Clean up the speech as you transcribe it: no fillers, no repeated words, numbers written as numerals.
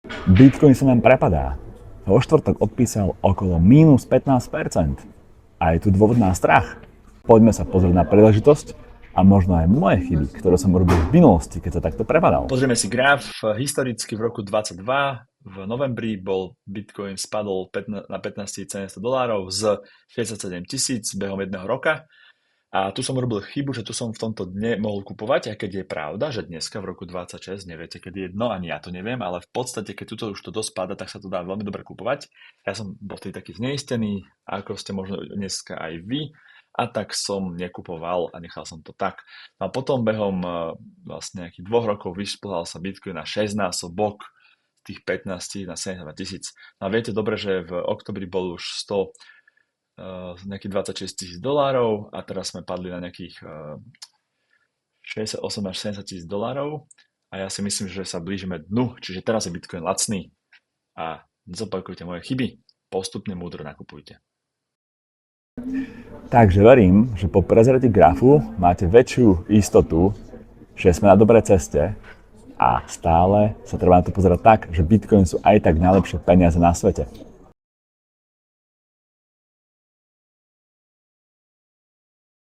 Bitcoin sa nám prepadá. Vo štvrtok odpísal okolo minus 15%. A je tu dôvod na strach. Poďme sa pozrieť na príležitosť a možno aj moje chyby, ktoré som urobil v minulosti, keď sa takto prepadal. Pozrieme si graf. Historicky v roku 2022 v novembri Bitcoin spadol na 15 700 dolárov z 67 000 behom jedného roka. A tu som urobil chybu, že tu som v tomto dne mohol kupovať, aj keď je pravda, že dneska v roku 26 neviete, kedy je dno, ani ja to neviem, ale v podstate, keď tuto už to dospada, tak sa to dá veľmi dobre kupovať. Ja som bol vtedy taký zneistený, ako ste možno dneska aj vy, a tak som nekupoval a nechal som to tak. No a potom behom vlastne nejakých 2 rokov vyšplhal sa Bitcoin na 6-násobok z tých 15 na 72 000. No a viete dobre, že v oktobri bol už 100 nejakých 26 000 dolárov a teraz sme padli na nejakých 68 až 70 000 dolárov a ja si myslím, že sa blížime dnu, čiže teraz je Bitcoin lacný a nezopakujte moje chyby, postupne múdro nakupujte. Takže verím, že po prezretí grafu máte väčšiu istotu, že sme na dobrej ceste a stále sa treba na to pozerať tak, že Bitcoin sú aj tak najlepšie peniaze na svete.